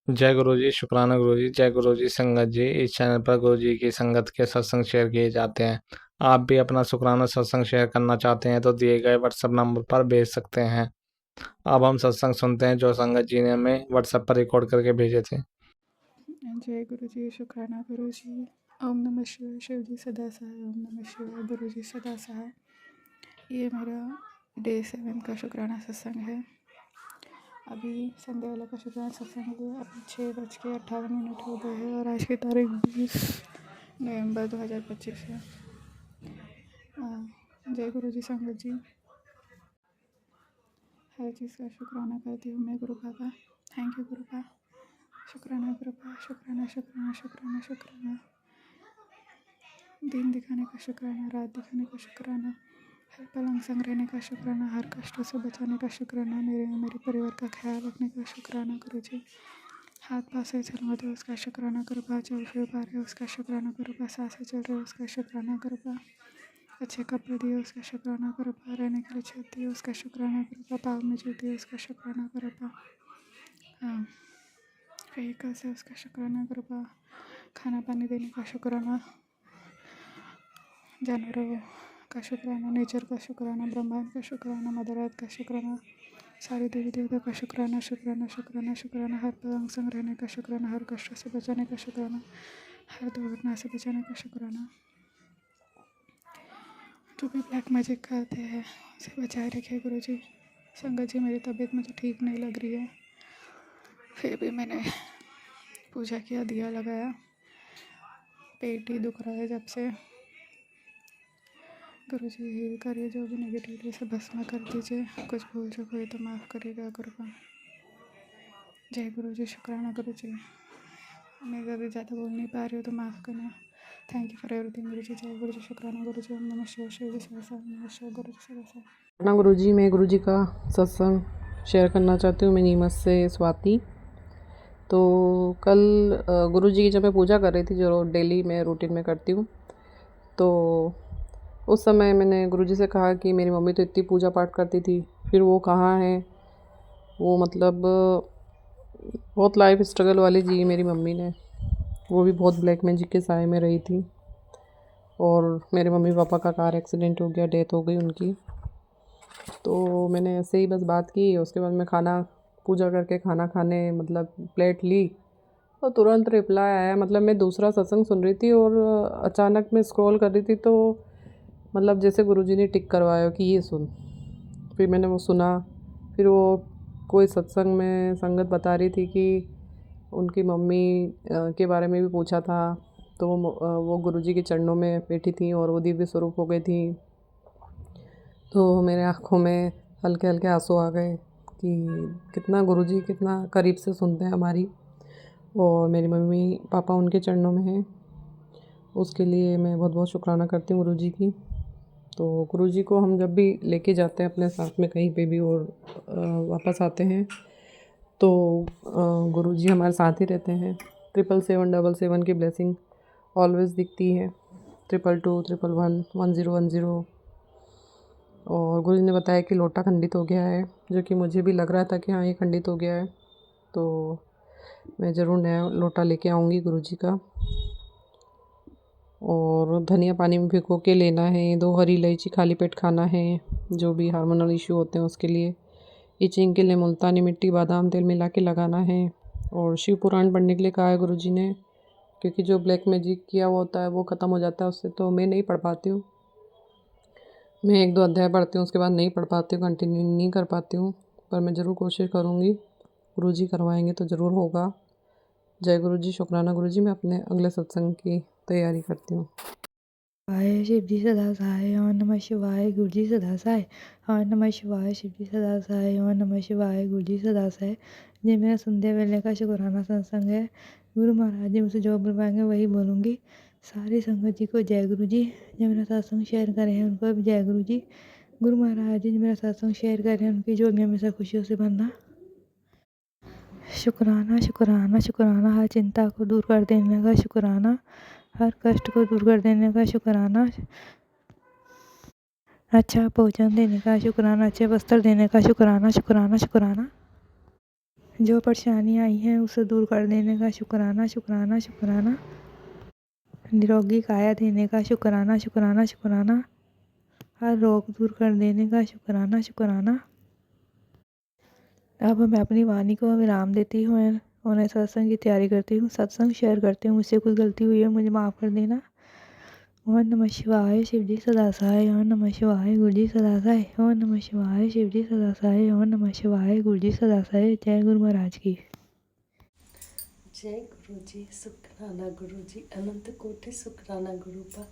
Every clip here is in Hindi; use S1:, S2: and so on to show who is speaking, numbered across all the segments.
S1: जय गुरु जी, शुक्राना गुरु जी, जय गुरु जी संगत जी। इस चैनल पर गुरु जी की संगत के सत्संग शेयर किए जाते हैं। आप भी अपना शुक्राना सत्संग शेयर करना चाहते हैं तो दिए गए व्हाट्सएप नंबर पर भेज सकते हैं। अब हम सत्संग सुनते हैं जो संगत जी ने हमें व्हाट्सएप पर रिकॉर्ड करके भेजे थे।
S2: जय गुरु जी, शुक्राना गुरु जी। ओम नमः शिवाय, शिव जी सदा सहाय। ओम नमः शिवाय, गुरु जी सदा सहाय। ये मेरा डे 7 का शुक्राना सत्संग है। अभी संडे वाला का शुक्राना सत्संग है। अभी 6:58 हो गए हैं और आज की तारीख 20 नवंबर 2025 है। जय गुरु जी संगत जी। हर चीज़ का शुक्राना करती हूँ मैं गुरु बाबा। थैंक यू गुरु बाबा। शुक्राना गुरु बाबा, शुक्राना शुक्राना शुक्राना शुक्राना। दिन दिखाने का शुक्राना, रात दिखाने का शुक्राना, हर पल संग रहने का शुक्राना, हर कष्टों से बचाने का शुक्राना, मेरे और मेरे परिवार का ख्याल रखने का शुक्राना गुरु जी। हाथ पाँव से चलवा दो उसका शुक्राना करो बा, चल फिर पा रहे उसका शुक्राना करो बा, सांसें चल रहे उसका शुक्राना करो बा, अच्छे कपड़े दिए उसका शुक्राना करो बा, रहने के लिए छत दिए उसका शुक्राना करो बा, पाँव में जूते उसका शुक्राना करो बा, व्हीकल से उसका शुक्राना करो बा, खाना पानी देने का शुक्राना, जानवरों का शुक्राना, नेचर का शुक्राना, ब्रह्मांड का शुक्राना, मदर अर्थ का शुक्राना, सारे देवी देवता का शुक्राना शुक्राना शुक्राना शुक्राना, हर पल संग रहने का शुक्राना, हर कष्ट से बचाने का शुक्राना, हर दुर्घटना से बचाने का शुक्राना। जो भी ब्लैक मैजिक करते हैं उसे बचाए रखे गुरु जी। संगत जी, मेरी तबीयत मुझे ठीक नहीं लग रही है, फिर भी मैंने पूजा किया, दिया लगाया। पेट ही दुख रहा है जब से। गुरु जी हील करिए, जो भी नेगेटिविटी से भस्म कर दीजिए। कुछ भूल चूक हुई तो माफ़ करिएगा गुरु का। जय गुरु जी, शुक्राना गुरु जी। मैं अगर ज़्यादा बोल नहीं पा रही हूँ तो माफ़ करना। थैंक यू फॉर एवरीथिंग गुरु जी। जय गुरु जी, शुक्राना गुरु जी। ओम नमः शिवाय, शिव जी सरसा, नमः शिवाय, गुरु जी सरसा।
S3: ना गुरु जी, मैं गुरु जी का सत्संग शेयर करना चाहती हूँ। मैं नीमच से स्वाति। तो कल गुरु जी की जब मैं पूजा कर रही थी, जो डेली मैं रूटीन में करती हूँ, तो उस समय मैंने गुरु जी से कहा कि मेरी मम्मी तो इतनी पूजा पाठ करती थी, फिर वो कहाँ है। वो मतलब बहुत लाइफ स्ट्रगल वाली जी मेरी मम्मी ने। वो भी बहुत ब्लैक मैजिक के साए में रही थी और मेरे मम्मी पापा का कार एक्सीडेंट हो गया, डेथ हो गई उनकी। तो मैंने ऐसे ही बस बात की। उसके बाद मैं खाना पूजा करके खाना खाने मतलब प्लेट ली और तुरंत रिप्लाई आया। मतलब मैं दूसरा सत्संग सुन रही थी और अचानक मैं स्क्रॉल कर रही थी, तो मतलब जैसे गुरुजी ने टिक करवाया कि ये सुन। फिर मैंने वो सुना। फिर वो कोई सत्संग में संगत बता रही थी कि उनकी मम्मी के बारे में भी पूछा था। तो वो गुरुजी के चरणों में बैठी थी और वो दिव्य स्वरूप हो गई थी। तो मेरे आँखों में हल्के हल्के आंसू आ गए कि कितना गुरुजी कितना करीब से सुनते हैं हमारी। और मेरी मम्मी पापा उनके चरणों में हैं, उसके लिए मैं बहुत बहुत शुक्राना करती हूँ गुरुजी की। तो गुरुजी को हम जब भी लेके जाते हैं अपने साथ में कहीं पे भी और वापस आते हैं, तो गुरुजी हमारे साथ ही रहते हैं। 77777 की ब्लेसिंग ऑलवेज़ दिखती है। 2221111010। और गुरुजी ने बताया कि लोटा खंडित हो गया है, जो कि मुझे भी लग रहा था कि हाँ ये खंडित हो गया है। तो मैं ज़रूर नया लोटा लेके आऊँगी गुरुजी का। और धनिया पानी में भिगो के लेना है। 2 हरी इलायची खाली पेट खाना है, जो भी हार्मोनल इशू होते हैं उसके लिए। इचिंग के लिए मुल्तानी मिट्टी बादाम तेल मिला के लगाना है। और शिव पुराण पढ़ने के लिए कहा है गुरुजी ने, क्योंकि जो ब्लैक मैजिक किया हुआ होता है वो ख़त्म हो जाता है उससे। तो मैं नहीं पढ़ पाती हूँ। मैं 1-2 अध्याय पढ़ती हूँ, उसके बाद नहीं पढ़ पाती हूँ, कंटिन्यू नहीं कर पाती हूँ। पर मैं ज़रूर कोशिश करूँगी। गुरुजी करवाएंगे तो ज़रूर होगा। जय गुरुजी, शुक्राना गुरुजी। मैं अपने अगले सत्संग की तैयारी करती हूँ।
S4: शिवाय, शिव जी सदा सहाय। ओम नमः शिवाय, गुरु जी सदा सहाय। ओम नमः शिवाय, शिव जी सदा सहाय। ओम नमः शिवाय, गुरु जी सदा सहाय। ये मेरा संध्या वेले का शुक्राना सत्संग है। गुरु महाराज जी मुझसे जो बुलवाएंगे वही बोलूँगी। सारी संगत जी को जय गुरु जी। जो मेरा सत्संग शेयर करे हैं उनको भी जय गुरु जी। गुरु महाराज जी जो मेरा सत्संग शेयर कर रहे हैं उनकी जो हमेशा खुशियों से भरना। शुक्राना शुक्राना शुक्राना, हर चिंता को दूर कर देने का शुक्राना, हर कष्ट को दूर कर देने का शुक्राना, अच्छा भोजन देने का शुक्राना, अच्छे वस्त्र देने का शुक्राना शुक्राना शुक्राना। जो परेशानी आई है उसे दूर कर देने का शुक्राना शुक्राना शुक्राना। निरोगी काया देने का शुक्राना शुक्राना शुक्राना। हर रोग दूर कर देने का शुक्राना शुक्राना। अब मैं अपनी वाणी को विराम देती हूँ और मैं सत्संग की तैयारी करती हूँ, सत्संग शेयर करती हूँ। मुझसे कोई गलती हुई है मुझे माफ़ कर देना। ओम नमः शिवाय, शिव जी सदा सहाय। ओम नमः शिवाय, गुरु जी सदा सहाय। ओम नमः शिवाय, शिव जी सदा सहाय। ओम नमः शिवाय, गुरु जी सदा सहाय। जय गुरु महाराज की।
S5: जय गुरु जी, शुक्राना गुरु जी, अनंत कोटि शुक्राना गुरु का।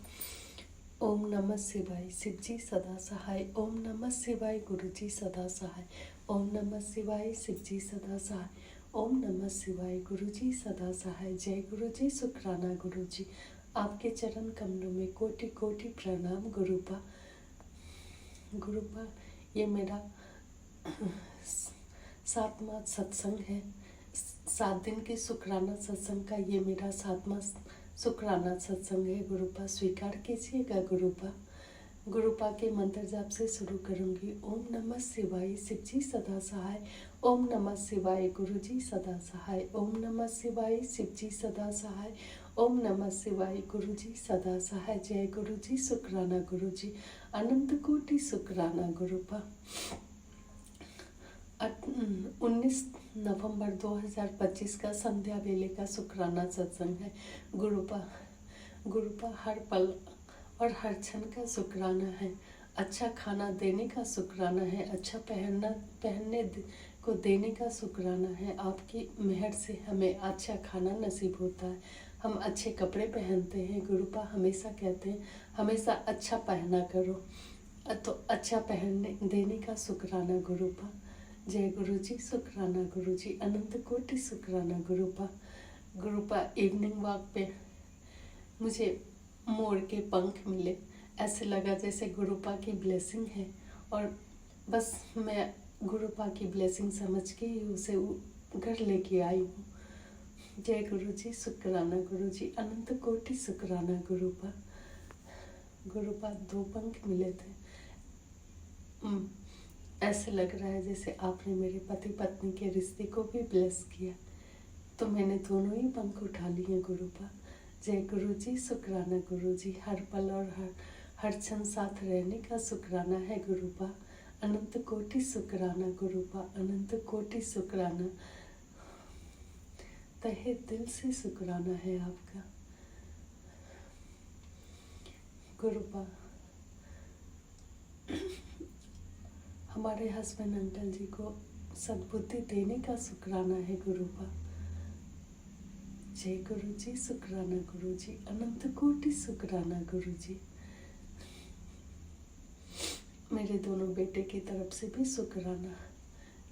S5: ओम नमः शिवाय, शिव जी सदा सहाय। ओम नमः शिवाय, गुरु जी सदा सहाय। ओम नमः शिवाय, शिव जी सदा सहाय। ओम नमः शिवाय, गुरु जी सदा सहाय। जय गुरु जी, शुक्राना गुरु जी, आपके चरण कमलों में कोटि कोटि प्रणाम गुरुपा। गुरुपा, ये मेरा 7वां सत्संग है। 7 दिन के शुक्राना सत्संग का ये मेरा 7वां शुक्राना सत्संग है। गुरुपा स्वीकार कीजिएगा गुरुपा। गुरुपा के मंत्र जाप से शुरू करूंगी। ओम नमः शिवाय, शिव जी सदा सहाय। ओम नमः शिवाय, गुरु जी सदा सहाय। ओम नमः शिवाय, शिव जी सदा सहाय। ओम नमः शिवाय, गुरु जी सदा सहाय। जय गुरु जी, शुक्राना गुरु जी, अनंत कोटि शुक्राना गुरुपा। 19 नवंबर 2025 का संध्या वेले का शुक्राना सत्संग है। गुरुपा हर पल और हर क्षण का शुक्राना है। अच्छा खाना देने का शुक्राना है। अच्छा पहनने को देने का शुक्राना है। आपकी मेहर से हमें अच्छा खाना नसीब होता है, हम अच्छे कपड़े पहनते हैं। गुरुपा हमेशा कहते हैं हमेशा अच्छा पहना करो, तो अच्छा पहनने देने का शुक्राना गुरुपा। जय गुरु जी, शुक्राना गुरु जी, अनंत कोटि शुक्राना गुरुपा। गुरुपा इवनिंग वॉक पे मुझे मोर के पंख मिले। ऐसे लगा जैसे गुरुपा की ब्लेसिंग है, और बस मैं गुरुपा की ब्लेसिंग समझ के ही उसे घर लेके आई हूँ। जय गुरु जी, शुक्राना गुरु जी, अनंत कोटि शुक्राना गुरुपा। गुरुपा 2 पंख मिले थे। ऐसे लग रहा है जैसे आपने मेरे पति पत्नी के रिश्ते को भी ब्लेस किया, तो मैंने दोनों ही पंख उठा लिए गुरुपा। जय गुरु जी, शुक्राना गुरु जी, हर पल और हर क्षण साथ रहने का शुक्राना है गुरुपा। अनंत कोटि शुक्राना गुरुपा, अनंत कोटि शुक्राना, तहे दिल से शुक्राना है आपका गुरुपा। हमारे हस्बैंड अंकल जी को सद्बुद्धि देने का शुक्राना है गुरुपा। जय गुरु जी, शुक्राना गुरु जी, अनंत कोटि शुक्राना गुरु जी। मेरे दोनों बेटे की तरफ से भी शुक्राना।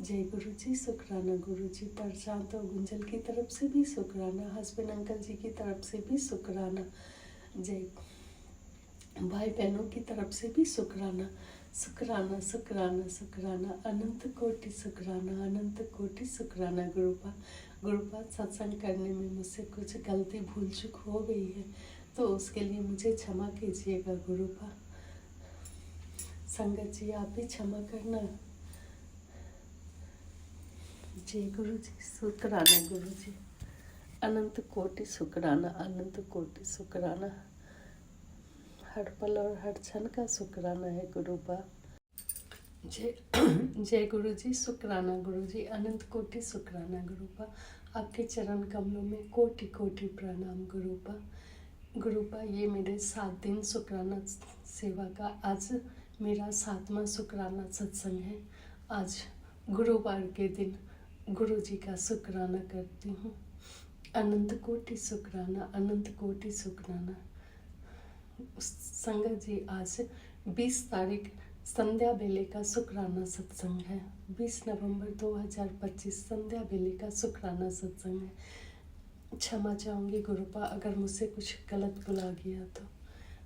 S5: जय गुरु जी, शुक्राना गुरु जी, प्रशांत और गुंजल की तरफ से भी शुक्राना, हस्बैंड अंकल जी की तरफ से भी शुक्राना, जय भाई बहनों की तरफ से भी शुक्राना। शुक्राना शुक्राना शुक्राना, अनंत कोटि शुक्राना, अनंत कोटि शुक्राना गुरुपा। गुरुपा, सत्संग करने में मुझसे कुछ गलती भूल चूक हो गई है, तो उसके लिए मुझे क्षमा कीजिएगा गुरुपा। संगत जी, आप भी क्षमा करना। जय गुरु जी, शुक्राना गुरु जी, अनंत कोटि शुक्राना, अनंत कोटि शुक्राना, हर पल और हर क्षण का शुक्राना है गुरुपा। जय गुरु जी, शुक्राना गुरु जी, अनंत कोटि शुक्राना गुरुपा। आपके चरण कमलों में कोटि कोटि प्रणाम गुरुपा। गुरुपा, ये मेरे 7 दिन शुक्राना सेवा का आज मेरा 7वां शुक्राना सत्संग है। आज गुरुवार के दिन गुरु जी का शुक्राना करती हूँ। अनंत कोटि शुक्राना, अनंत कोटि शुक्राना। संगत जी, आज 20 तारीख संध्या बेले का शुक्राना सत्संग है। 20 नवंबर 2025 संध्या बेले का शुक्राना सत्संग है। क्षमा चाहूँगी गुरुपा अगर मुझसे कुछ गलत बुला गया तो।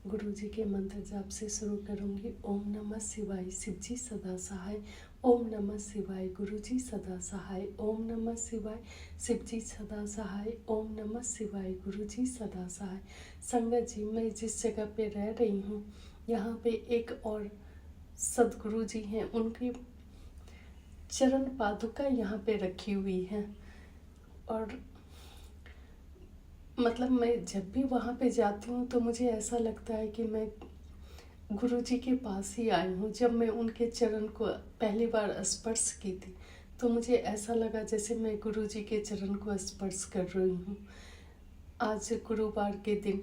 S5: गुरु जी के मंत्र जाप से शुरू करूँगी। ओम नमः शिवाय, शिव जी सदा सहाय। ओम नमः शिवाय, गुरु जी सदा सहाय। ओम नमः शिवाय, शिव जी सदा सहाय। ओम नमः शिवाय, गुरु जी सदा सहाय। संगत जी, मैं जिस जगह पे रह रही हूँ, यहाँ पे एक और सदगुरु जी हैं, उनकी चरण पादुका यहाँ पे रखी हुई है। और मतलब मैं जब भी वहाँ पे जाती हूँ तो मुझे ऐसा लगता है कि मैं गुरुजी के पास ही आई हूँ। जब मैं उनके चरण को पहली बार स्पर्श की थी तो मुझे ऐसा लगा जैसे मैं गुरुजी के चरण को स्पर्श कर रही हूँ। आज गुरुवार के दिन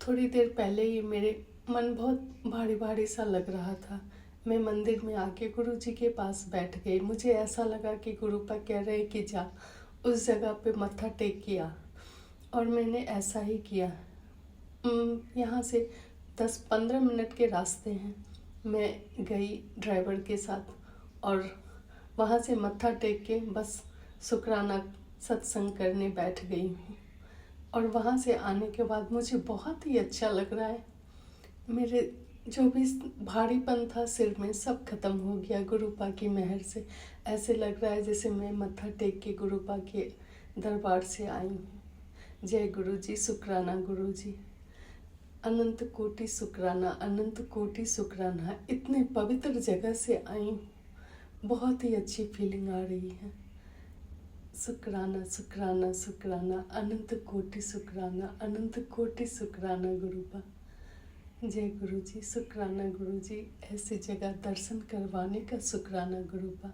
S5: थोड़ी देर पहले ही मेरे मन बहुत भारी भारी सा लग रहा था। मैं मंदिर में आके गुरुजी के पास बैठ गई। मुझे ऐसा लगा कि गुरुपा कह रहे कि जा उस जगह पे मत्था टेक किया, और मैंने ऐसा ही किया। यहाँ से 10-15 मिनट के रास्ते हैं। मैं गई ड्राइवर के साथ और वहाँ से मत्था टेक के बस शुक्राना सत्संग करने बैठ गई हूँ। और वहाँ से आने के बाद मुझे बहुत ही अच्छा लग रहा है। मेरे जो भी भारीपन था सिर में सब खत्म हो गया गुरुपा की मेहर से। ऐसे लग रहा है जैसे मैं मत्था टेक के गुरुपा के दरबार से आई हूँ। जय गुरु जी, शुक्राना गुरु जी, अनंत कोटि शुक्राना, अनंत कोटि शुक्राना। इतने पवित्र जगह से आई हूँ, बहुत ही अच्छी फीलिंग आ रही है। शुक्राना शुक्राना शुक्राना, अनंत कोटि शुक्राना, अनंत कोटि शुक्राना गुरुपा। जय गुरु जी, शुक्राना गुरु जी, ऐसी जगह दर्शन करवाने का शुक्राना गुरुपा।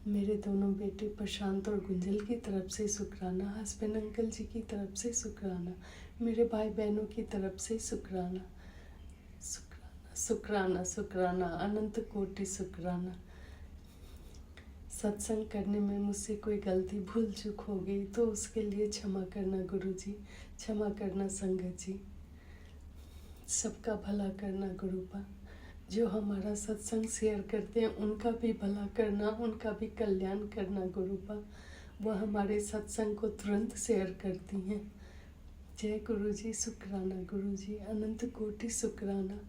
S5: मेरे दोनों बेटे प्रशांत और गुंजल की तरफ से शुक्राना, हस्बैंड अंकल जी की तरफ से शुक्राना, मेरे भाई बहनों की तरफ से शुक्राना। शुक्राना शुक्राना शुक्राना, अनंत कोटि शुक्राना। सत्संग करने में मुझसे कोई गलती भूल चूक हो गई तो उसके लिए क्षमा करना गुरुजी, क्षमा करना संगत जी। सबका भला करना गुरुपा। जो हमारा सत्संग शेयर करते हैं उनका भी भला करना, उनका भी कल्याण करना गुरुपा। वह हमारे सत्संग को तुरंत शेयर करती हैं। जय गुरुजी, शुक्राना गुरुजी, अनंत कोटि शुक्राना।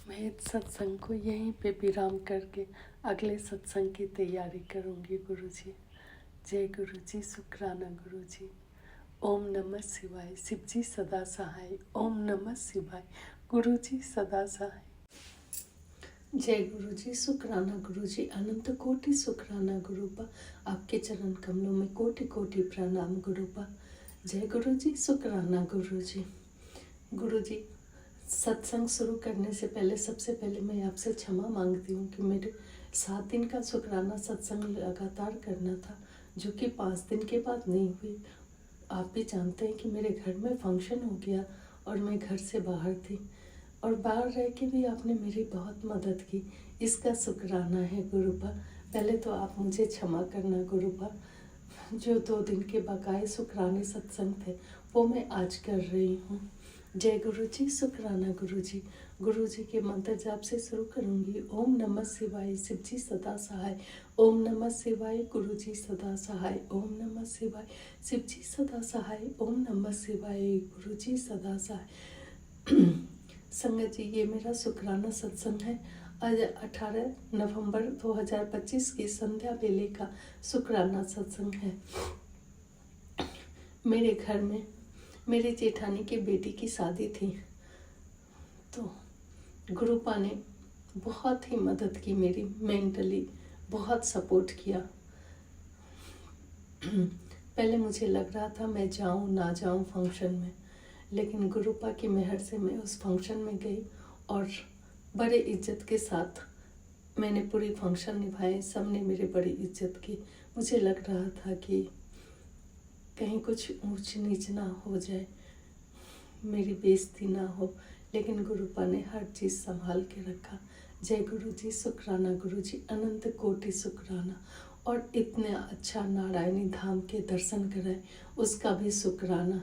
S5: मैं सत्संग को यहीं पे विराम करके अगले सत्संग की तैयारी करूंगी गुरुजी। जय गुरुजी, शुक्राना गुरुजी। ओम नमः शिवाय, शिव जी सदा सहाय। ओम नमः शिवाय, गुरुजी सदा सहाय। जय गुरुजी, शुक्राना गुरुजी, अनंत कोटि शुक्राना गुरुपा। आपके चरण कमलों में कोटि कोटि प्रणाम गुरुपा। जय गुरुजी, शुक्राना गुरुजी। गुरुजी, सत्संग शुरू करने से पहले सबसे पहले मैं आपसे क्षमा मांगती हूँ कि मेरे 7 दिन का शुक्राना सत्संग लगातार करना था, जो कि 5 दिन के बाद नहीं हुई। आप भी जानते हैं कि मेरे घर में फंक्शन हो गया और मैं घर से बाहर थी, और बाहर रह के भी आपने मेरी बहुत मदद की। इसका शुक्राना है गुरुपा। पहले तो आप मुझे क्षमा करना गुरुपा। जो 2 दिन के बकाए शुक्राने सत्संग थे वो मैं आज कर रही हूँ। जय गुरुजी, शुक्राना गुरुजी। गुरुजी के मंत्र जाप से शुरू करूँगी। ओम नमः शिवाय, शिव जी सदा सहाय। ओम नमः शिवाय, गुरुजी सदा सहाय। ओम नमः शिवाय, शिव जी सदा सहाय। ओम नमः शिवाय, गुरुजी सदा सहाय। संगत जी, ये मेरा शुक्राना सत्संग है। आज 18 नवंबर 2025 की संध्या बेले का शुक्राना सत्संग है। मेरे घर में मेरी जेठानी की बेटी की शादी थी, तो गुरुपा ने बहुत ही मदद की, मेरी मेंटली बहुत सपोर्ट किया। पहले मुझे लग रहा था मैं जाऊं ना जाऊं फंक्शन में, लेकिन गुरुपा की मेहर से मैं उस फंक्शन में गई और बड़े इज्जत के साथ मैंने पूरी फंक्शन निभाए। सब ने मेरी बड़ी इज्जत की। मुझे लग रहा था कि कहीं कुछ ऊंच नीच ना हो जाए, मेरी बेइज्जती ना हो, लेकिन गुरुपा ने हर चीज़ संभाल के रखा। जय गुरु जी, शुक्राना गुरु जी, अनंत कोटि शुक्राना। और इतने अच्छा नारायणी धाम के दर्शन कराए उसका भी शुक्राना।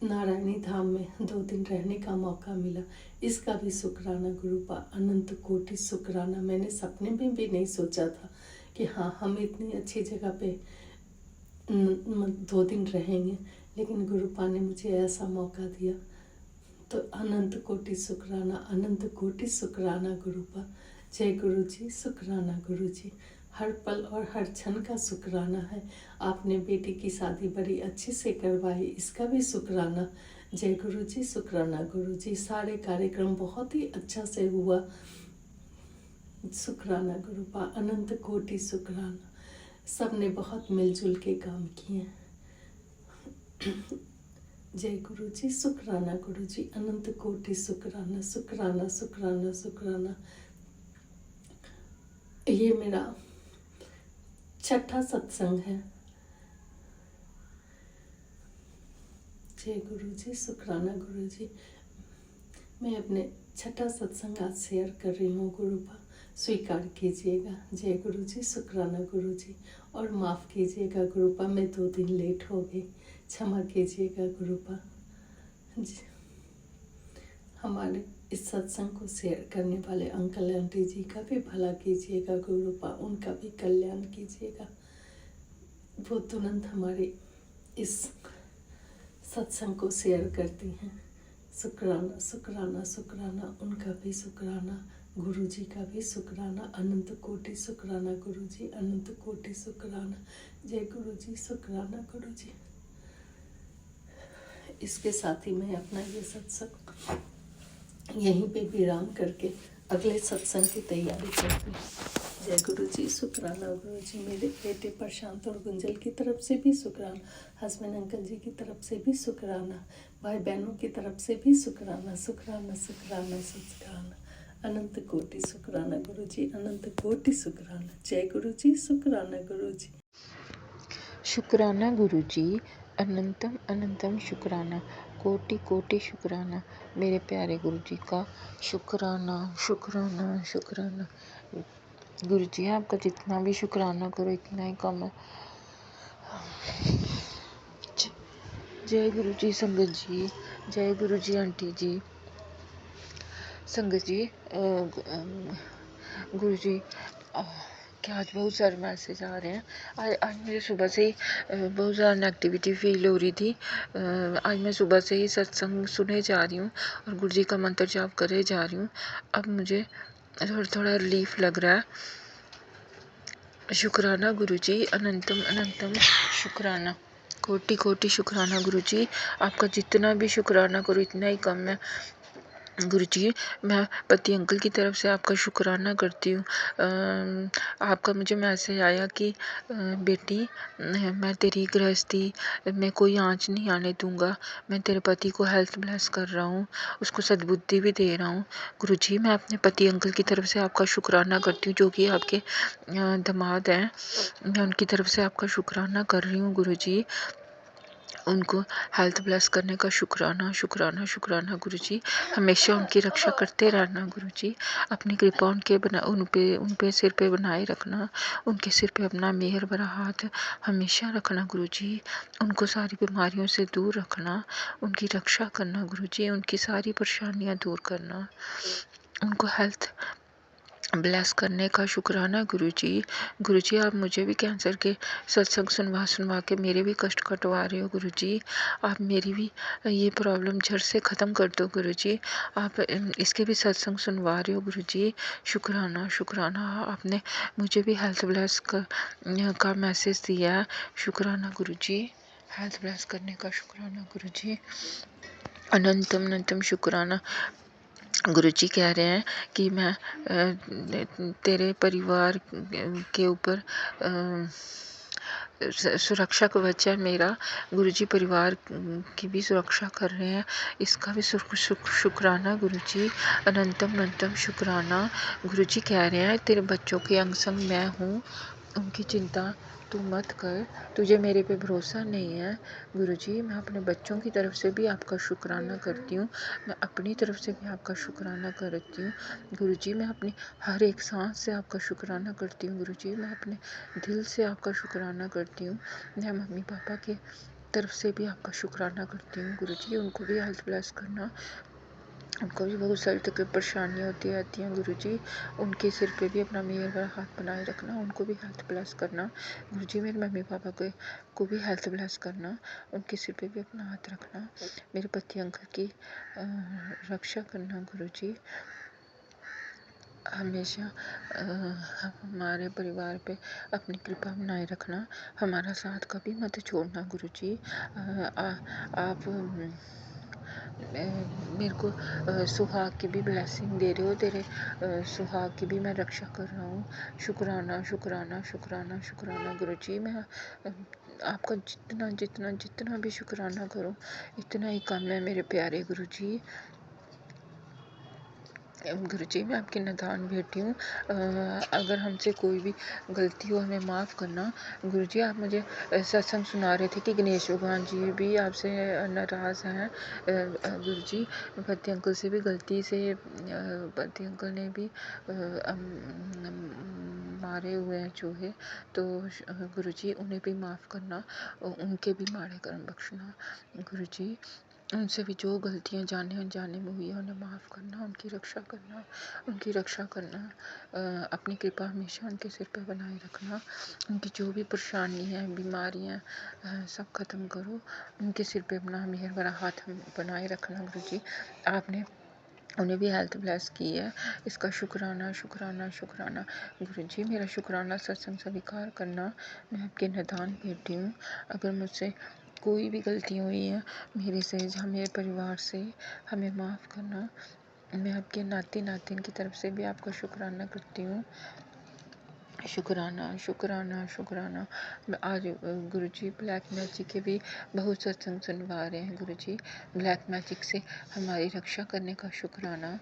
S5: नारायणी धाम में 2 दिन रहने का मौका मिला, इसका भी शुक्राना गुरुपा। अनंत कोटि शुक्राना। मैंने सपने में भी नहीं सोचा था कि हाँ, हम इतनी अच्छी जगह पे 2 दिन रहेंगे, लेकिन गुरुपा ने मुझे ऐसा मौका दिया। तो अनंत कोटि शुक्राना, अनंत कोटि शुक्राना गुरुपा। जय गुरु जी, शुक्राना गुरु जी। हर पल और हर क्षण का शुक्राना है। आपने बेटी की शादी बड़ी अच्छी से करवाई, इसका भी शुक्राना। जय गुरु जी, शुक्राना गुरु जी। सारे कार्यक्रम बहुत ही अच्छा से हुआ, शुक्राना गुरुपा, अनंत कोटि शुक्राना। सबने बहुत मिलजुल के काम किए। जय गुरु जी, शुक्राना गुरु जी, अनंत कोटि शुक्राना, शुक्राना शुक्राना शुक्राना। ये मेरा छठा सत्संग है। जय गुरु जी, शुक्राना गुरु जी। मैं अपने छठा सत्संग आज शेयर कर रही हूँ गुरुपा, स्वीकार कीजिएगा। जय गुरु जी, शुक्राना गुरु जी। और माफ़ कीजिएगा गुरुपा, मैं 2 दिन लेट हो गई, क्षमा कीजिएगा गुरुपा। हमारे इस सत्संग को शेयर करने वाले अंकल आंटी जी का भी भला कीजिएगा गुरुपा, उनका भी कल्याण कीजिएगा। वो तुरंत हमारे इस सत्संग को शेयर करती हैं। शुक्राना शुक्राना शुक्राना, उनका भी शुक्राना, गुरु जी का भी शुक्राना, अनंत कोटि शुक्राना गुरु जी, अनंत कोटि शुक्राना। जय गुरु जी, शुक्राना गुरु जी। इसके साथ ही मैं अपना ये सत्संग यहीं पे विराम करके अगले सत्संग की तैयारी करती हूँ। जय गुरु जी, शुक्राना गुरु जी। मेरे बेटे प्रशांत और गुंजल की तरफ से भी शुक्राना, हस्बैंड अंकल जी की तरफ से भी शुक्राना, भाई बहनों की तरफ से भी शुक्राना, शुक्राना शुक्राना शुक्राना, अनंत कोटि शुक्राना गुरु जी, अनंत कोटि शुक्राना। जय गुरु जी, शुक्राना गुरु जी।
S6: शुक्राना गुरु जी, अनंतम अनंतम शुक्राना, कोटि कोटि शुक्राना। मेरे प्यारे गुरु जी का शुक्राना शुक्राना शुक्राना। गुरु जी, आपका जितना भी शुक्राना करो इतना ही कम है। जय गुरु जी संगत जी, जय गुरु जी आंटी जी। संगत जी, गुरु जी क्या आज बहुत सारे मैसेज आ रहे हैं। आज मुझे सुबह से ही बहुत ज़्यादा नेगेटिविटी फील हो रही थी। आज मैं सुबह से ही सत्संग सुने जा रही हूँ और गुरु जी का मंत्र जाप करे जा रही हूँ। अब मुझे थोड़ा थोड़ा रिलीफ लग रहा है। शुक्राना गुरु जी, अनंतम अनंतम शुक्राना, कोटि कोटि शुक्राना गुरु जी। आपका जितना भी शुक्राना करो इतना ही कम है। गुरु जी, मैं पति अंकल की तरफ से आपका शुक्राना करती हूँ। आपका मुझे मैसेज आया कि बेटी, मैं तेरी गृहस्थी में कोई आँच नहीं आने दूँगा। मैं तेरे पति को हेल्थ ब्लेस कर रहा हूँ, उसको सद्बुद्धि भी दे रहा हूँ। गुरु जी, मैं अपने पति अंकल की तरफ से आपका शुक्राना करती हूँ, जो कि आपके दामाद हैं। मैं उनकी तरफ से आपका शुक्राना कर रही हूँ गुरु जी। उनको हेल्थ ब्लेस करने का शुक्राना शुक्राना शुक्राना गुरु जी। हमेशा उनकी रक्षा करते रहना गुरु जी। अपनी कृपा उन पे सिर पे बनाए रखना। उनके सिर पे अपना मेहर भरा हाथ हमेशा रखना गुरु जी। उनको सारी बीमारियों से दूर रखना, उनकी रक्षा करना गुरु जी। उनकी सारी परेशानियां दूर करना, उनको हेल्थ ब्लेस करने का शुक्राना गुरु जी। गुरु जी, आप मुझे भी कैंसर के सत्संग सुनवा के मेरे भी कष्ट कटवा रहे हो गुरु जी। आप मेरी भी ये प्रॉब्लम जड़ से ख़त्म कर दो गुरु जी। आप इसके भी सत्संग सुनवा रहे हो गुरु जी। शुक्राना शुक्राना, आपने मुझे भी हेल्थ ब्लेस का मैसेज दिया है। शुक्राना गुरु जी, हेल्थ ब्लेस करने का शुक्राना गुरु जी। अनंतम अनंतम शुक्राना। गुरु जी कह रहे हैं कि मैं तेरे परिवार के ऊपर सुरक्षा कवच है मेरा। गुरु जी परिवार की भी सुरक्षा कर रहे हैं, इसका भी शुक्राना गुरु जी। अनंतम अनंतम शुक्राना। गुरु जी कह रहे हैं तेरे बच्चों के अंग संग मैं हूँ, उनकी चिंता तू मत कर, तुझे मेरे पे भरोसा नहीं है। गुरु जी, मैं अपने बच्चों की तरफ से भी आपका शुक्राना करती हूँ, मैं अपनी तरफ से भी आपका शुक्राना करती हूँ। गुरु जी, मैं अपनी हर एक सांस से आपका शुक्राना करती हूँ। गुरु जी, मैं अपने दिल से आपका शुक्राना करती हूँ। मैं मम्मी पापा के तरफ से भी आपका शुक्राना करती हूँ। गुरु जी, उनको भी हेल्थ ब्लेस करना। उनको भी बहुत सारी तकलीफ परेशानियाँ होती रहती हैं गुरु जी। उनके सिर पे भी अपना मेहर भरा हाथ बनाए रखना, उनको भी हेल्थ ब्लेस करना। गुरु जी, मेरे मम्मी पापा को भी हेल्थ ब्लेस करना, उनके सिर पे भी अपना हाथ रखना। मेरे पति अंकल की रक्षा करना गुरु जी। हमेशा हमारे परिवार पे अपनी कृपा बनाए रखना, हमारा साथ कभी मत छोड़ना गुरु जी। आप मेरे को सुहाग की भी ब्लेसिंग दे रहे हो, तेरे सुहाग की भी मैं रक्षा कर रहा हूँ। शुक्राना शुक्राना शुक्राना शुक्राना गुरु जी। मैं आपका जितना जितना जितना भी शुक्राना करूँ इतना ही कम है मेरे प्यारे गुरु जी। गुरु जी मैं आपकी नदान बेटी हूँ। अगर हमसे कोई भी गलती हो हमें माफ़ करना। गुरु जी आप मुझे सत्संग सुना रहे थे कि गणेश भगवान जी भी आपसे नाराज़ हैं। गुरु जी पति अंकल से भी गलती से पति अंकल ने भी मारे हुए हैं चूहे, तो गुरु जी उन्हें भी माफ़ करना, उनके भी माड़े कर्म बख्शना। गुरु जी उनसे भी जो गलतियाँ जाने अनजाने में हुई है उन्हें माफ़ करना, उनकी रक्षा करना, उनकी रक्षा करना। अपनी कृपा हमेशा उनके सिर पर बनाए रखना। उनकी जो भी परेशानी है, बीमारियाँ सब ख़त्म करो। उनके सिर पे अपना मेहर भरा हाथ बनाए रखना। गुरु जी आपने उन्हें भी हेल्थ ब्लेस की है, इसका शुक्राना शुक्राना शुक्राना। गुरु जी मेरा शुक्राना सत्संग स्वीकार करना। मैं आपके निदान बेटी हूँ। अगर मुझसे कोई भी गलती हुई है मेरे से या मेरे परिवार से, हमें माफ़ करना। मैं आपके नाती नातिन की तरफ से भी आपका शुक्राना करती हूँ। शुक्राना शुक्राना शुक्राना। आज गुरु जी ब्लैक मैजिक के भी बहुत सत्संग सुनवा रहे हैं। गुरु जी ब्लैक मैजिक से हमारी रक्षा करने का शुक्राना।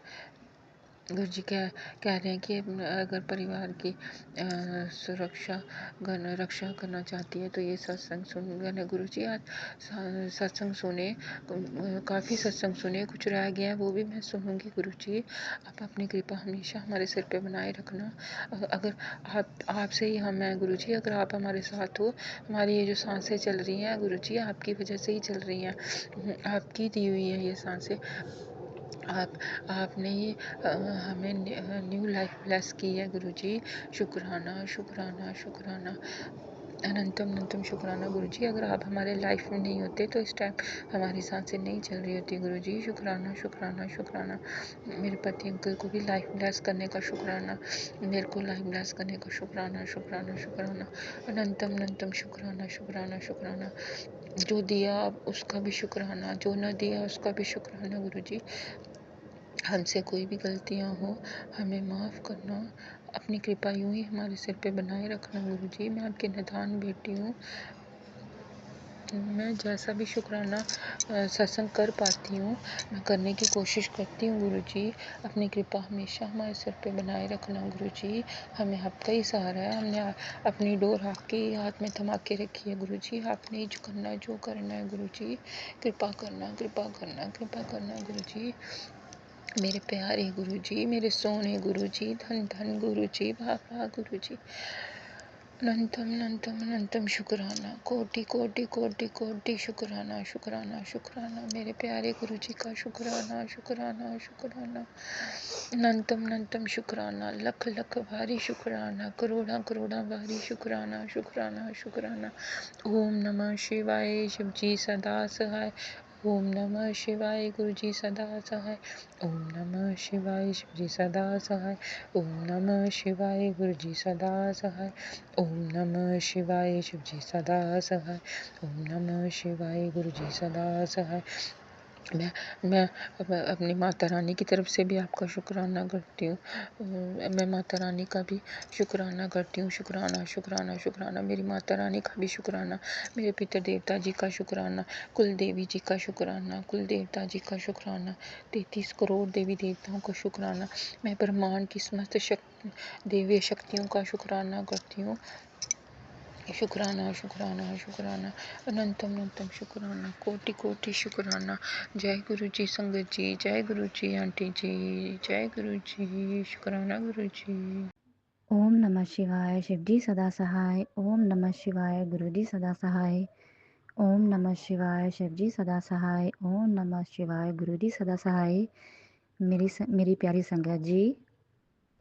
S6: गुरु जी कह रहे हैं कि अगर परिवार की रक्षा करना चाहती है तो ये सत्संग सुन। गुरु जी आज सत्संग सुने, काफ़ी सत्संग सुने, कुछ रह गया है वो भी मैं सुनूंगी। गुरु जी आप अपनी कृपा हमेशा हमारे सिर पे बनाए रखना। अगर आपसे ही हम हैं गुरु जी, अगर आप हमारे साथ हो, हमारी ये जो सांसें चल रही हैं गुरु जी आपकी वजह से ही चल रही हैं, आपकी दी हुई है ये सांसें। आपने ही हमें न्यू लाइफ ब्लेस की है गुरु जी। शुक्राना शुक्राना शुक्राना अनंतम अनंतम शुक्राना। गुरु जी अगर आप हमारे लाइफ में नहीं होते तो इस टाइम हमारी सांसें नहीं चल रही होती। गुरु जी शुक्राना शुक्राना शुक्राना। मेरे पति अंकल को भी लाइफ ब्लेस करने का शुक्राना, मेरे को लाइफ ब्लेस करने का शुक्राना शुक्राना शुक्राना। अनंतम अनंतम शुक्राना शुक्राना शुक्राना। जो दिया उसका भी शुक्राना, जो न दिया उसका भी शुक्राना। गुरु जी हमसे कोई भी गलतियाँ हो हमें माफ़ करना, अपनी कृपा यूँ ही हमारे सिर पे बनाए रखना। गुरु जी मैं आपके निदान बेटी हूँ। मैं जैसा भी शुक्राना सत्संग कर पाती हूँ मैं करने की कोशिश करती हूँ। गुरु जी अपनी कृपा हमेशा हमारे सिर पे बनाए रखना। गुरु जी हमें आपका ही सहारा है, हमने अपनी डोर आपके ही हाथ में थमा के रखी है। गुरु जी आपने ही जो करना है गुरु जी कृपा करना कृपा करना कृपा करना। गुरु जी मेरे प्यारे गुरु जी, मेरे सोने गुरु जी, धन धन गुरु जी, बाबा गुरु जी। अनंतम अनंतम अनंतम शुक्राना, कोटि कोटि कोटि कोटि शुक्राना शुक्राना शुक्राना। मेरे प्यारे गुरु जी का शुक्राना शुक्राना शुक्राना। अनंतम अनंतम शुक्राना, लख लख भारी शुक्राना, करोड़ा करोड़ा भारी शुक्राना शुक्राना शुक्राना। ओम नमः शिवाय, शिव जी सदा सहाय। ओम नमः शिवाय, गुरु जी सदा सहाय। ओम नमः शिवाय, शिव जी सदा सहाय। ओम नमः शिवाय, गुरु जी सदा सहाय। ओम नमः शिवाय, शिव जी सदा सहाय। ओम नमः शिवाय, गुरु जी सदा सहाय। मैं अपनी माता रानी की तरफ से भी आपका शुक्राना करती हूँ। मैं माता रानी का भी शुक्राना करती हूँ। शुक्राना शुक्राना शुक्राना। मेरी माता रानी का भी शुक्राना, मेरे पितर देवता जी का शुक्राना, कुल देवी जी का शुक्राना, कुल देवता जी का शुक्राना, 33 करोड़ देवी देवताओं का शुक्राना। मैं ब्रह्मांड की समस्त देवी शक्तियों का शुक्राना करती हूँ। शुक्राना शुक्राना शुक्राना। अनंतम अनंतम शुक्राना, कोटि कोटि शुक्राना। जय गुरु जी संगत जी, जय गुरु जी आंटी जी, जय गुरु जी। शुक्राना गुरु जी।
S7: ओम नमः शिवाय, शिव जी सदा सहाय। ओम नमः शिवाय, गुरु जी सदा सहाय। ओम नमः शिवाय, शिव जी सदा सहाय। ओम नमः शिवाय, गुरु जी सदा सहाय। मेरी प्यारी संगत जी,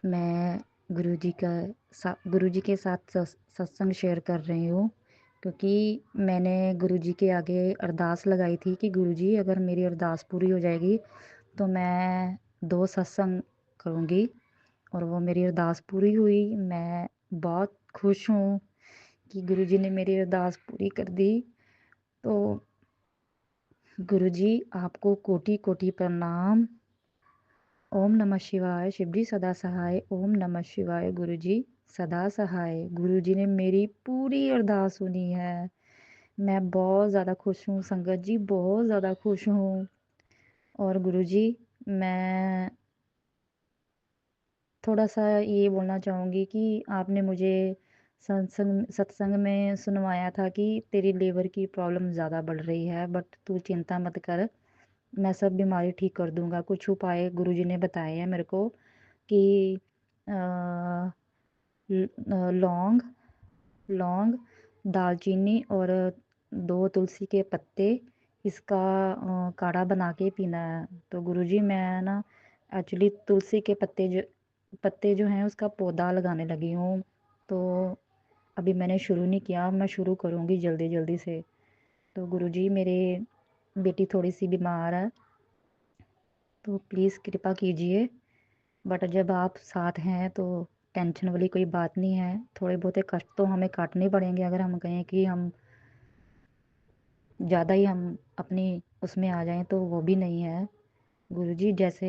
S7: मैं गुरु जी के साथ सत्संग शेयर कर रही हूँ, क्योंकि मैंने गुरु जी के आगे अरदास लगाई थी कि गुरु जी अगर मेरी अरदास पूरी हो जाएगी तो मैं 2 सत्संग करूँगी, और वो मेरी अरदास पूरी हुई। मैं बहुत खुश हूँ कि गुरु जी ने मेरी अरदास पूरी कर दी। तो गुरुजी आपको कोटि कोटि प्रणाम। ओम नमः शिवाय शिवजी सदा सहाय। ओम नमः शिवाय गुरुजी सदा सहाय। गुरुजी ने मेरी पूरी अरदास सुनी है। मैं बहुत ज़्यादा खुश हूँ संगत जी, बहुत ज़्यादा खुश हूँ। और गुरुजी मैं थोड़ा-सा ये बोलना चाहूँगी कि आपने मुझे सत्संग में सुनवाया था कि तेरी लीवर की प्रॉब्लम ज़्यादा बढ़ रही है, बट तू चिंता मत कर, मैं सब बीमारी ठीक कर दूँगा। कुछ उपाय गुरुजी ने बताए हैं मेरे को कि अ, लौंग लौंग, दालचीनी और 2 तुलसी के पत्ते, इसका काढ़ा बना के पीना है। तो गुरुजी मैं ना एक्चुअली तुलसी के पत्ते जो हैं उसका पौधा लगाने लगी हूँ। तो अभी मैंने शुरू नहीं किया, मैं शुरू करूँगी जल्दी-जल्दी से। तो गुरुजी मेरे बेटी थोड़ी-सी बीमार है, तो प्लीज़ कृपा कीजिए। बट जब आप साथ हैं तो टेंशन वाली कोई बात नहीं है। थोड़े बहुते कष्ट तो हमें काटने पड़ेंगे अगर हम कहें कि हम ज़्यादा ही हम अपनी उसमें आ जाएँ तो वो भी नहीं है। गुरुजी जैसे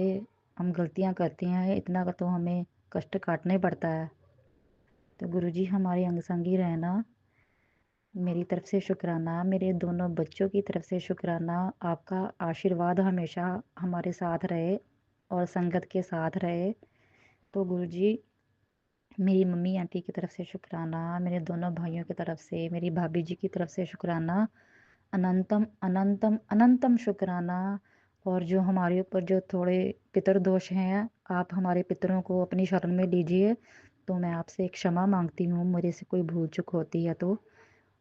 S7: हम गलतियाँ करते हैं इतना का तो हमें कष्ट काटना ही पड़ता है। तो गुरुजी हमारे अंग संगी रहना, मेरी तरफ से शुक्राना, मेरे दोनों बच्चों की तरफ से शुक्राना। आपका आशीर्वाद हमेशा हमारे साथ रहे और संगत के साथ रहे। तो गुरुजी मेरी मम्मी आंटी की तरफ से शुक्राना, मेरे दोनों भाइयों की तरफ से, मेरी भाभी जी की तरफ से शुक्राना, अनंतम अनंतम अनंतम शुक्राना। और जो हमारे ऊपर जो थोड़े पितर दोष हैं, आप हमारे पितरों को अपनी शरण में लीजिए। तो मैं आपसे क्षमा मांगती हूँ मेरे से कोई भूल चूक होती है तो।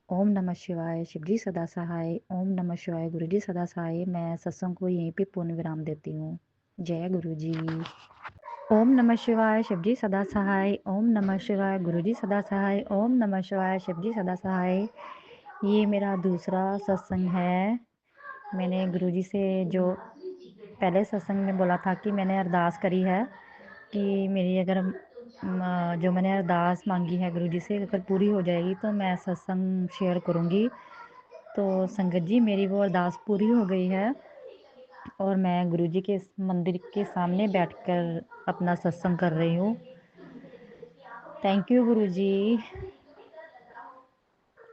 S7: ओम नमः शिवाय शिवजी सदा सहाय। ओम नमः शिवाय गुरुजी सदा सहाय। मैं सत्संग को यहीं पे पूर्ण विराम देती हूँ। जय गुरुजी। ओम नमः शिवाय शिवजी सदा सहाय। ओम नमः शिवाय गुरुजी सदा सहाय। ओम नमः शिवाय शिवजी सदा सहाय। ये मेरा दूसरा सत्संग है। मैंने गुरुजी से जो पहले सत्संग में बोला था कि मैंने अरदास करी है कि मेरी अगर जो मैंने अरदास मांगी है गुरुजी से अगर पूरी हो जाएगी तो मैं सत्संग शेयर करूँगी। तो संगत जी मेरी वो अरदास पूरी हो गई है और मैं गुरुजी के मंदिर के सामने बैठकर अपना सत्संग कर रही हूँ। Thank you Guruji,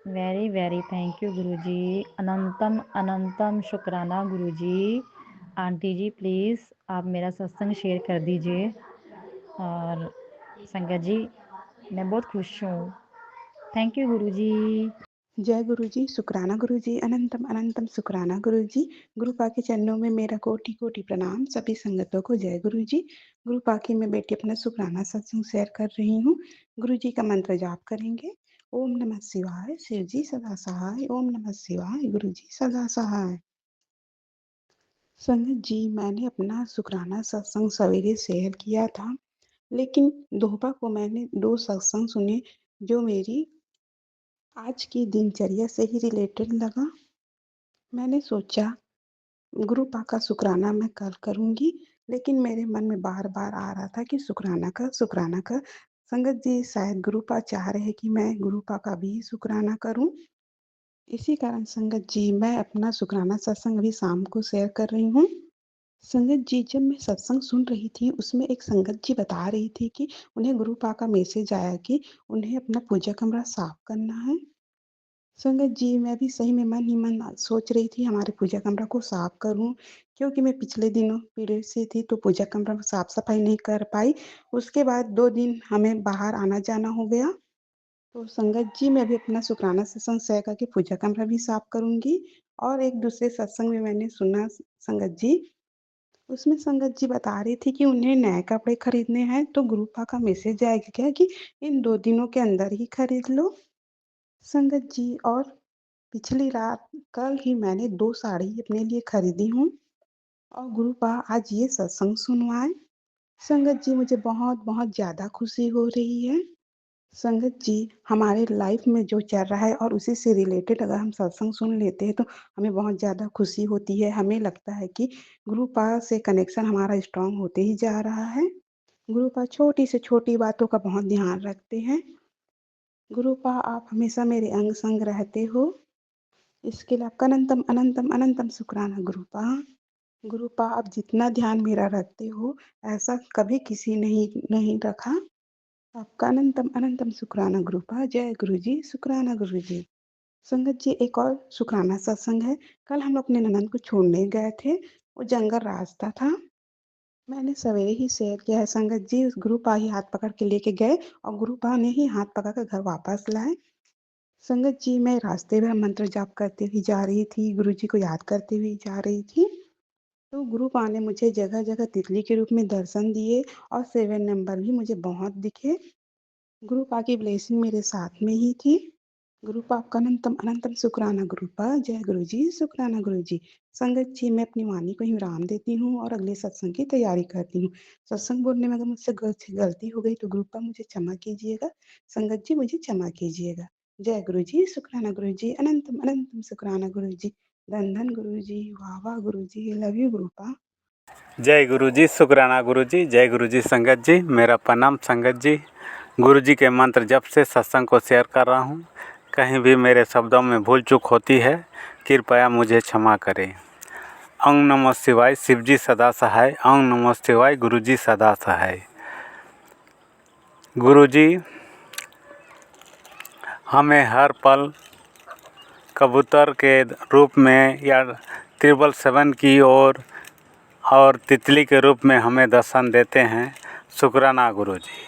S7: very very thank you Guruji. अनंतम अनंतम शुक्राना गुरुजी। आंटी जी प्लीज़ आप मेरा सत्संग शेयर कर दीजिए। और संगत जी मैं बहुत खुश हूँ। थैंक यू गुरुजी।
S8: जय गुरु जी, शुक्राना गुरु जी, अनंतम अनंतम शुक्राना गुरु जी। गुरु पा के चरणों में मेरा कोटि कोटि प्रणाम। सभी संगतों को जय गुरु जी। गुरु पा के मैं बेटी अपना शुक्राना सत्संग शेयर कर रही हूँ। गुरु जी का मंत्र जाप करेंगे। ओम नमः शिवाय शिव जी सदा सहाय। ओम नमः शिवाय गुरु जी सदा सहाय। संगत जी मैंने अपना शुक्राना सत्संग सवेरे शेयर किया था, लेकिन दोपहर को मैंने 2 सत्संग सुने जो मेरी आज की दिनचर्या से ही रिलेटेड लगा। मैंने सोचा गुरुपा का शुक्राना मैं कल करूँगी, लेकिन मेरे मन में बार-बार आ रहा था कि शुक्राना कर, शुक्राना कर। संगत जी शायद गुरुपा चाह रहे हैं कि मैं गुरुपा का भी शुक्राना करूँ। इसी कारण संगत जी मैं अपना शुक्राना सत्संग अभी शाम को शेयर कर रही हूँ। संगत जी जब मैं सत्संग सुन रही थी, उसमें एक संगत जी बता रही थी कि उन्हें गुरुपा का मैसेज आया कि उन्हें अपना पूजा कमरा साफ करना है। संगत जी, मैं भी सही में मन ही मन सोच रही थी हमारे पूजा कमरा को साफ करूँ, क्योंकि मैं पिछले दिनों पीरियड से थी तो पूजा कमरा में साफ-सफाई नहीं कर पाई। उसके बाद 2 दिन हमें बाहर आना-जाना हो गया। तो संगत जी, मैं भी अपना शुक्राना सत्संग शेयर करके पूजा कमरा भी साफ करूँगी। और एक दूसरे सत्संग में मैंने सुना संगत जी, उसमें संगत जी बता रही थी कि उन्हें नए कपड़े खरीदने हैं, तो गुरुपा का मैसेज आएगा क्या कि इन 2 दिनों के अंदर ही खरीद लो। संगत जी और पिछली रात कल ही मैंने 2 साड़ी अपने लिए खरीदी हूँ और गुरुपा आज ये सत्संग सुनवाए। संगत जी मुझे बहुत-बहुत ज़्यादा खुशी हो रही है। संगत जी हमारे लाइफ में जो चल रहा है और उसी से रिलेटेड अगर हम सत्संग सुन लेते हैं तो हमें बहुत ज़्यादा खुशी होती है। हमें लगता है कि गुरुपा से कनेक्शन हमारा स्ट्रॉन्ग होते ही जा रहा है। गुरुपा छोटी से छोटी बातों का बहुत ध्यान रखते हैं। गुरुपा आप हमेशा मेरे अंग संग रहते हो। इसके लिए आपका अनंतम अनंतम अनंतम शुक्राना गुरुपा। गुरुपा आप जितना ध्यान मेरा रखते हो ऐसा कभी किसी नहीं नहीं रखा। आपका अनंतम अनंतम शुक्राना गुरुपा। जय गुरु जी, शुक्राना गुरु जी। संगत जी एक और शुक्राना सत्संग है। कल हम लोग अपने ननद को छोड़ने गए थे, वो जंगल रास्ता था। मैंने सवेरे ही शेयर किया है संगत जी, उस गुरुपा ही हाथ पकड़ के लेके गए और गुरुपा ने ही हाथ पकड़ कर घर वापस लाए। संगत जी मैं रास्ते में मंत्र जाप करते हुए जा रही थी, गुरु जी को याद करते हुए जा रही थी, तो गुरुपा ने मुझे जगह जगह तितली के रूप में दर्शन दिए और 7 नंबर भी मुझे बहुत दिखे। गुरुपा की ब्लेसिंग मेरे साथ में ही थी। गुरुपा आपका अनंतम अनंतम शुक्राना गुरुपा। जय गुरु जी, शुक्राना गुरु जी। संगत जी मैं अपनी वाणी को ही विराम देती हूँ और अगले सत्संग की तैयारी करती हूँ। सत्संग बोलने में अगर मुझसे गलती हो गई तो गुरुपा मुझे क्षमा कीजिएगा। संगत जी मुझे क्षमा कीजिएगा। जय गुरु जी, शुक्राना गुरु जी, अनंतम अनंतम शुक्राना गुरु जी। धन धन गुरु जी, वाह वाह गुरु जी, लव यू गुरुपा।
S9: जय गुरु जी, शुक्राना गुरु जी, जय गुरु जी। संगत जी मेरा प्रणाम। संगत जी गुरु जी के मंत्र जप से सत्संग को शेयर कर रहा हूँ। कहीं भी मेरे शब्दों में भूल चूक होती है कृपया मुझे क्षमा करें। ओम नमः शिवाय, शिव जी सदा सहाय। ओम नमः शिवाय, गुरु जी सदा सहाय। गुरु जी हमें हर पल कबूतर के रूप में या 777 की और तितली के रूप में हमें दर्शन देते हैं। शुक्राना गुरु जी।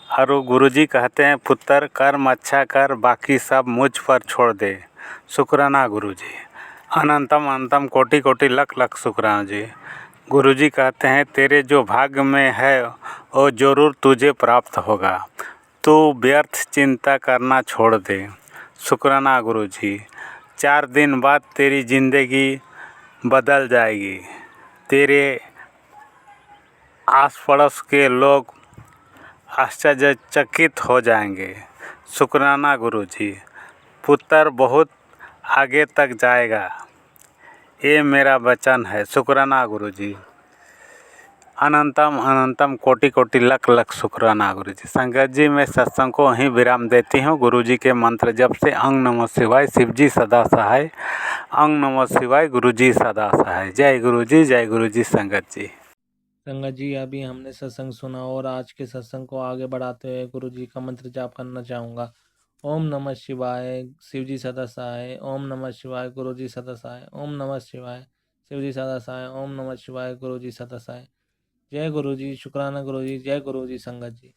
S9: और वो गुरु जी कहते हैं पुत्र कर्म अच्छा कर, बाकी सब मुझ पर छोड़ दे। शुक्राना गुरु जी। अनंतम अनंतम कोटि कोटि लख लख शुक्राना जी। गुरु जी कहते हैं तेरे जो भाग्य में है वो ज़रूर तुझे प्राप्त होगा, तू व्यर्थ चिंता करना छोड़ दे। शुक्राना गुरु जी। 4 दिन बाद तेरी ज़िंदगी बदल जाएगी, तेरे आस पड़ोस के लोग आश्चर्यचकित हो जाएंगे। शुक्राना गुरु जी। पुत्र बहुत आगे तक जाएगा, ये मेरा वचन है। शुक्राना गुरु जी। अनंतम अनंतम कोटि कोटि लख लख शुक्राना गुरु जी। संगत जी मैं सत्संग को वहीं विराम देती हूँ। गुरु जी के मंत्र जप से ओम नमः शिवाय, शिव जी सदा सहाय। ओम नमः शिवाय, गुरु जी सदा सहाय। जय गुरु जी, जय गुरु जी। संगत जी
S1: संगत जी अभी हमने सत्संग सुना और आज के सत्संग को आगे बढ़ाते हुए गुरु जी का मंत्र जाप करना चाहूँगा। ओम नमः शिवाय, शिव जी सदा सहाय। ओम नमः शिवाय, गुरु जी सदा सहाय। ओम नमः शिवाय, शिव जी सदा सहाय। ओम नमः शिवाय, गुरु जी सदा सहाय। जय गुरु जी, शुक्राना गुरु जी, जय गुरु जी। संगत जी।